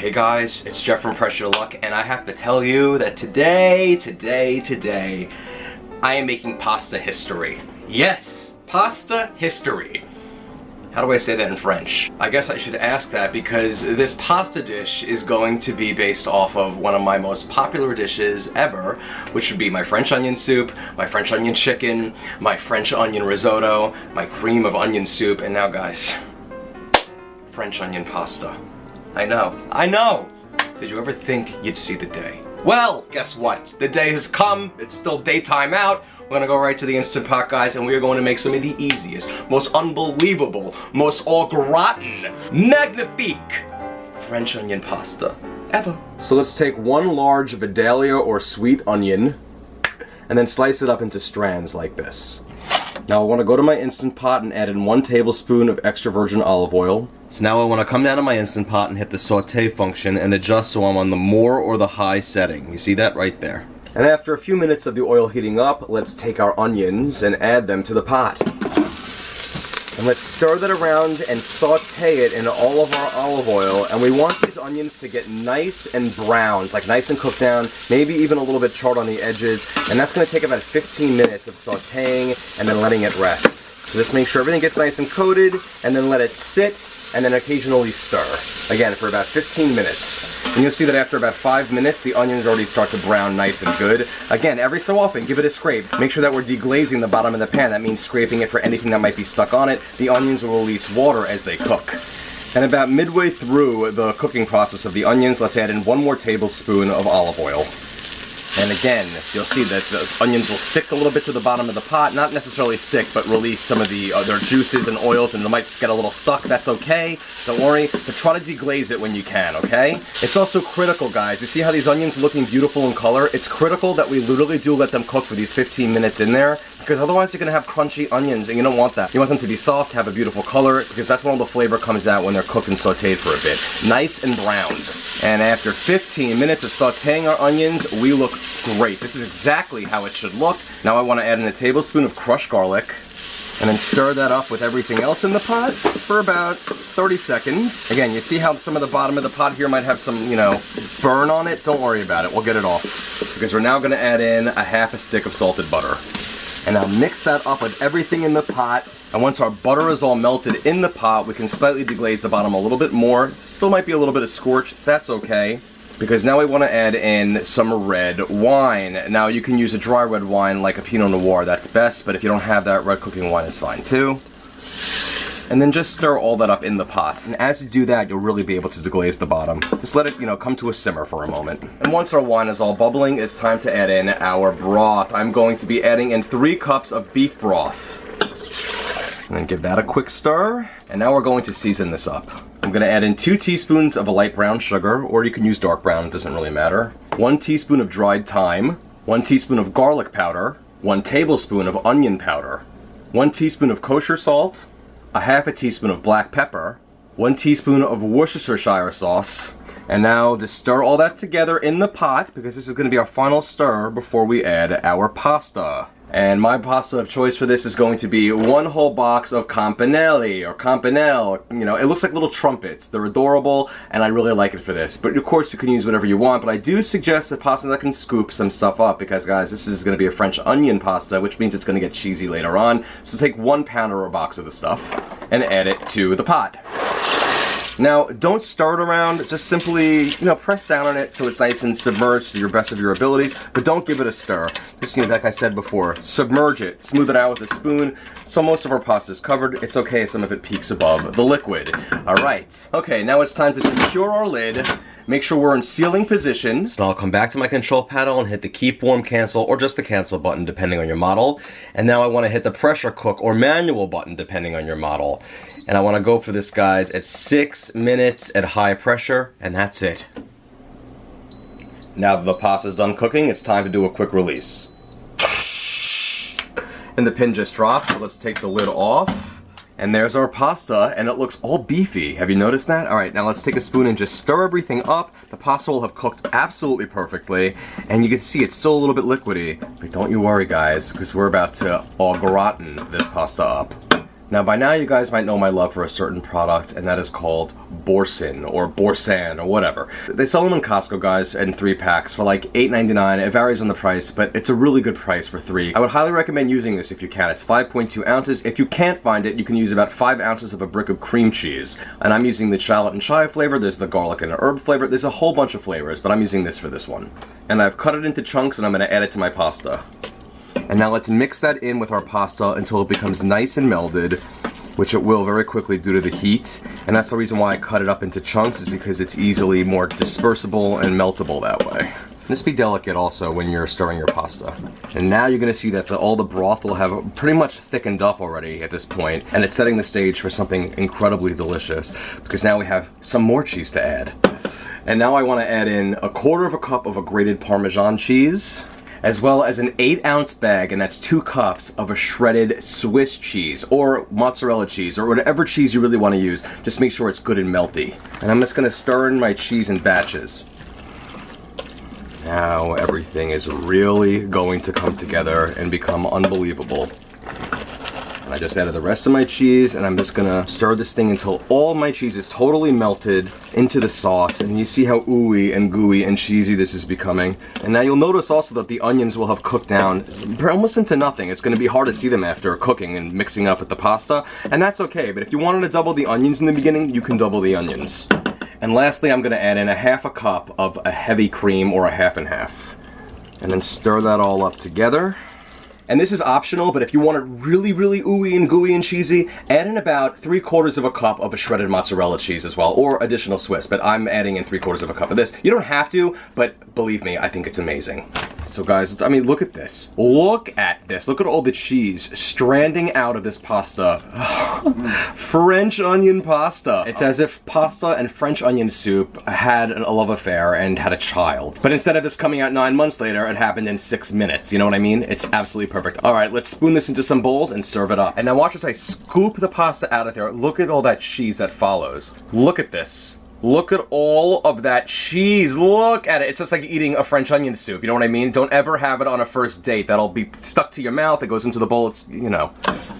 Hey guys, it's Jeff from Press Your Luck, and I have to tell you that today, I am making pasta history. Yes, pasta history. How do I say that in French? I guess I should ask that because this pasta dish is going to be based off of one of my most popular dishes ever, which would be my French onion soup, my French onion chicken, my French onion risotto, my cream of onion soup, and now guys, French onion pasta. I know. Did you ever think you'd see the day? Well, guess what? The day has come. It's still daytime out. We're gonna go right to the Instant Pot, guys, and we are going to make some of the easiest, most unbelievable, most au gratin, magnifique French onion pasta ever. So let's take one large Vidalia or sweet onion and then slice it up into strands like this. Now I want to go to my Instant Pot and add in 1 tablespoon of extra virgin olive oil. So now I want to come down to my Instant Pot and hit the saute function and adjust so I'm on the more or the high setting. You see that right there? And after a few minutes of the oil heating up, let's take our onions and add them to the pot. And let's stir that around and saute it in all of our olive oil. And we want these onions to get nice and brown, like nice and cooked down, maybe even a little bit charred on the edges. And that's going to take about 15 minutes of sauteing and then letting it rest. So just make sure everything gets nice and coated, and then let it sit, and then occasionally stir. Again, for about 15 minutes. And you'll see that after about 5 minutes, the onions already start to brown nice and good. Again, every so often, give it a scrape. Make sure that we're deglazing the bottom of the pan. That means scraping it for anything that might be stuck on it. The onions will release water as they cook. And about midway through the cooking process of the onions, let's add in 1 more tablespoon of olive oil. And again, you'll see that the onions will stick a little bit to the bottom of the pot. Not necessarily stick, but release some of their juices and oils, and they might get a little stuck. That's okay. Don't worry. But try to deglaze it when you can, okay? It's also critical, guys. You see how these onions are looking beautiful in color? It's critical that we literally do let them cook for these 15 minutes in there, because otherwise you're going to have crunchy onions, and you don't want that. You want them to be soft, have a beautiful color, because that's when all the flavor comes out when they're cooked and sauteed for a bit. Nice and browned. And after 15 minutes of sauteing our onions, we look great. This is exactly how it should look. Now I want to add in a tablespoon of crushed garlic, and then stir that up with everything else in the pot for about 30 seconds. Again, you see how some of the bottom of the pot here might have some, burn on it? Don't worry about it. We'll get it off. Because we're now going to add in a half a stick of salted butter. And now mix that up with everything in the pot. And once our butter is all melted in the pot, we can slightly deglaze the bottom a little bit more. Still might be a little bit of scorch. That's okay. Because now we want to add in some red wine. Now you can use a dry red wine like a Pinot Noir. That's best. But if you don't have that, red cooking wine is fine too. And then just stir all that up in the pot. And as you do that, you'll really be able to deglaze the bottom. Just let it, come to a simmer for a moment. And once our wine is all bubbling, it's time to add in our broth. I'm going to be adding in 3 cups of beef broth. And then give that a quick stir. And now we're going to season this up. I'm going to add in 2 teaspoons of a light brown sugar, or you can use dark brown, it doesn't really matter. 1 teaspoon of dried thyme. 1 teaspoon of garlic powder. 1 tablespoon of onion powder. 1 teaspoon of kosher salt. A half a teaspoon of black pepper, 1 teaspoon of Worcestershire sauce, and now just stir all that together in the pot, because this is going to be our final stir before we add our pasta. And my pasta of choice for this is going to be 1 whole box of campanelli, or campanelle. It looks like little trumpets. They're adorable, and I really like it for this. But of course, you can use whatever you want, but I do suggest a pasta that can scoop some stuff up, because guys, this is going to be a French onion pasta, which means it's going to get cheesy later on. So take 1 pound or a box of the stuff, and add it to the pot. Now, don't stir it around, just simply, press down on it so it's nice and submerged to your best of your abilities, but don't give it a stir. Just, like I said before, submerge it, smooth it out with a spoon. So most of our pasta is covered. It's okay if some of it peeks above the liquid. Alright, okay, now it's time to secure our lid. Make sure we're in sealing positions. And I'll come back to my control panel and hit the keep warm cancel, or just the cancel button depending on your model. And now I want to hit the pressure cook or manual button depending on your model. And I want to go for this, guys, at 6 minutes at high pressure, and that's it. Now that the pasta's done cooking, it's time to do a quick release. And the pin just dropped, so let's take the lid off. And there's our pasta, and it looks all beefy. Have you noticed that? Alright, now let's take a spoon and just stir everything up. The pasta will have cooked absolutely perfectly, and you can see it's still a little bit liquidy. But don't you worry, guys, because we're about to au gratin this pasta up. Now by now you guys might know my love for a certain product, and that is called Boursin or Boursin or whatever. They sell them in Costco, guys, in 3 packs for like $8.99. It varies on the price, but it's a really good price for 3. I would highly recommend using this if you can. It's 5.2 ounces. If you can't find it, you can use about 5 ounces of a brick of cream cheese. And I'm using the shallot and chive flavor. There's the garlic and herb flavor. There's a whole bunch of flavors, but I'm using this for this one. And I've cut it into chunks, and I'm going to add it to my pasta. And now let's mix that in with our pasta until it becomes nice and melded, which it will very quickly due to the heat. And that's the reason why I cut it up into chunks, is because it's easily more dispersible and meltable that way. Just be delicate also when you're stirring your pasta. And now you're gonna see that all the broth will have pretty much thickened up already at this point, and it's setting the stage for something incredibly delicious, because now we have some more cheese to add. And now I wanna add in 1/4 cup of a grated parmesan cheese, as well as an 8-ounce bag, and that's 2 cups of a shredded Swiss cheese or mozzarella cheese or whatever cheese you really want to use. Just make sure it's good and melty. And I'm just going to stir in my cheese in batches. Now everything is really going to come together and become unbelievable. And I just added the rest of my cheese, and I'm just gonna stir this thing until all my cheese is totally melted into the sauce. And you see how ooey and gooey and cheesy this is becoming. And now you'll notice also that the onions will have cooked down almost into nothing. It's gonna be hard to see them after cooking and mixing up with the pasta, and that's okay. But if you wanted to double the onions in the beginning, you can double the onions. And lastly, I'm gonna add in 1/2 cup of a heavy cream, or a half and half. And then stir that all up together. And this is optional, but if you want it really, really ooey and gooey and cheesy, add in about 3/4 cup of a shredded mozzarella cheese as well, or additional Swiss, but I'm adding in 3/4 cup of this. You don't have to, but believe me, I think it's amazing. So guys, I mean, look at this. Look at this. Look at all the cheese stranding out of this pasta. French onion pasta. It's as if pasta and French onion soup had a love affair and had a child. But instead of this coming out 9 months later, it happened in 6 minutes. You know what I mean? It's absolutely perfect. All right, let's spoon this into some bowls and serve it up. And now watch as I scoop the pasta out of there. Look at all that cheese that follows. Look at this. Look at all of that cheese. Look at it. It's just like eating a French onion soup. You know what I mean? Don't ever have it on a first date. That'll be stuck to your mouth. It goes into the bowl. It's, you know.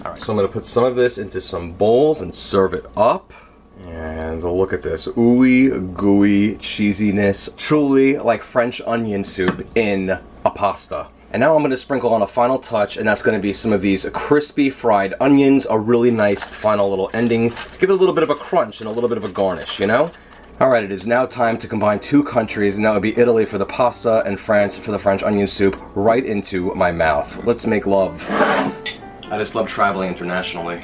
All right, so I'm going to put some of this into some bowls and serve it up. And look at this. Ooey, gooey cheesiness. Truly like French onion soup in a pasta. And now I'm going to sprinkle on a final touch, and that's going to be some of these crispy fried onions. A really nice final little ending. Let's give it a little bit of a crunch and a little bit of a garnish, you know? Alright, it is now time to combine 2 countries, and that would be Italy for the pasta and France for the French onion soup, right into my mouth. Let's make love. I just love traveling internationally.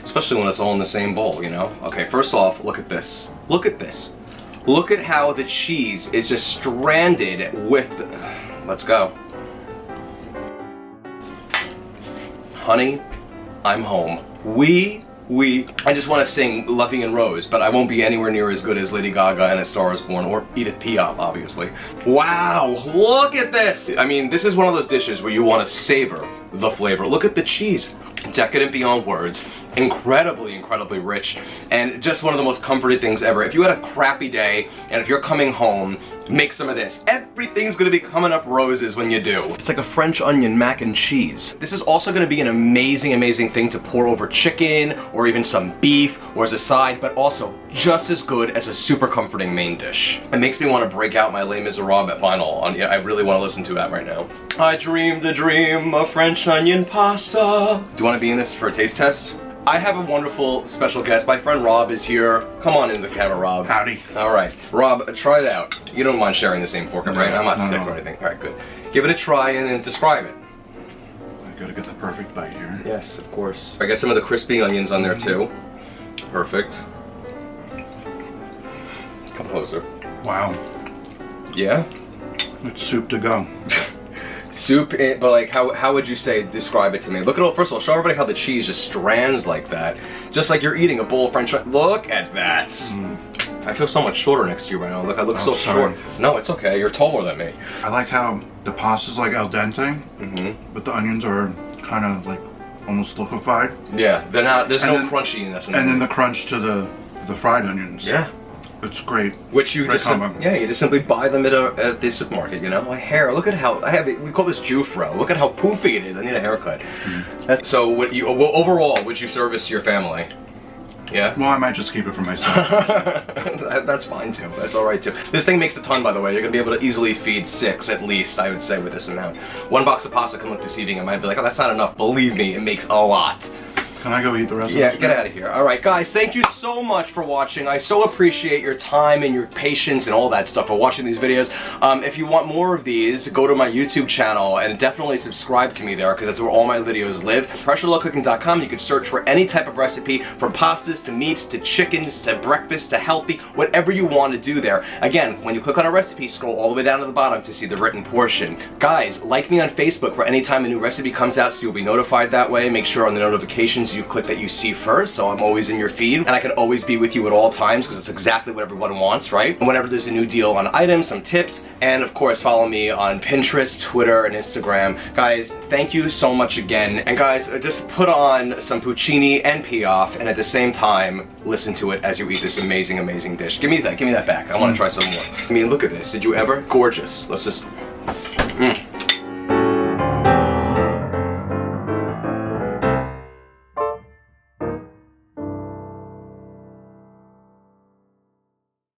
Especially when it's all in the same bowl, you know? Okay, first off, look at this. Look at this. Look at how the cheese is just stranded with... Let's go. Honey, I'm home. I just want to sing Loving in Rose, but I won't be anywhere near as good as Lady Gaga and A Star Is Born, or Edith Piaf, obviously. Wow, look at this! I mean, this is one of those dishes where you want to savor the flavor. Look at the cheese. Decadent beyond words. Incredibly, incredibly rich. And just one of the most comforting things ever. If you had a crappy day, and if you're coming home, make some of this. Everything's gonna be coming up roses when you do. It's like a French onion mac and cheese. This is also gonna be an amazing, amazing thing to pour over chicken, or even some beef, or as a side, but also just as good as a super comforting main dish. It makes me want to break out my Les Miserables vinyl. I really want to listen to that right now. I dreamed the dream of French onion pasta. Do you want to be in this for a taste test? I have a wonderful special guest. My friend Rob is here. Come on into the camera, Rob. Howdy. All right. Rob, try it out. You don't mind sharing the same fork, right? I'm not sick or anything. All right, good. Give it a try and describe it. I gotta get the perfect bite here. Yes, of course. I got some of the crispy onions on there too. Perfect. Come closer. Wow. Yeah? It's soup to go. Soup, but like, how would you say, describe it to me? Look at all, first of all, show everybody how the cheese just strands like that. Just like you're eating a bowl of French. Look at that. I feel so much shorter next to you right now. Look, I look so short. No, it's okay. You're taller than me. I like how the pasta's like al dente, but the onions are kind of like almost liquefied. Yeah, they're not. There's no crunchiness in them. And then the crunch to the fried onions. Yeah. It's great. Which you Great just combo. yeah, you just simply buy them at the supermarket. You know, my hair. Look at how I have it. We call this Jufro. Look at how poofy it is. I need a haircut. So, overall, would you service your family? Yeah. Well, I might just keep it for myself. That's fine too. That's all right too. This thing makes a ton, by the way. You're gonna be able to easily feed 6 at least, I would say, with this amount. 1 box of pasta can look deceiving. I might be like, oh, that's not enough. Believe me, it makes a lot. Can I go eat the rest of this? Yeah, get out of here. All right, guys, thank you so much for watching. I so appreciate your time and your patience and all that stuff for watching these videos. If you want more of these, go to my YouTube channel and definitely subscribe to me there because that's where all my videos live. PressureLoveCooking.com, you can search for any type of recipe from pastas to meats to chickens to breakfast to healthy, whatever you want to do there. Again, when you click on a recipe, scroll all the way down to the bottom to see the written portion. Guys, like me on Facebook for any time a new recipe comes out so you'll be notified that way. Make sure on the notifications you click that you see first, so I'm always in your feed, and I can always be with you at all times because it's exactly what everyone wants, right? And whenever there's a new deal on items, some tips, and of course follow me on Pinterest, Twitter, and Instagram. Guys, thank you so much again, and guys, just put on some Puccini and Piaf, and at the same time, listen to it as you eat this amazing, amazing dish. Give me that back. I want to try some more. I mean, look at this. Did you ever? Gorgeous. Let's just...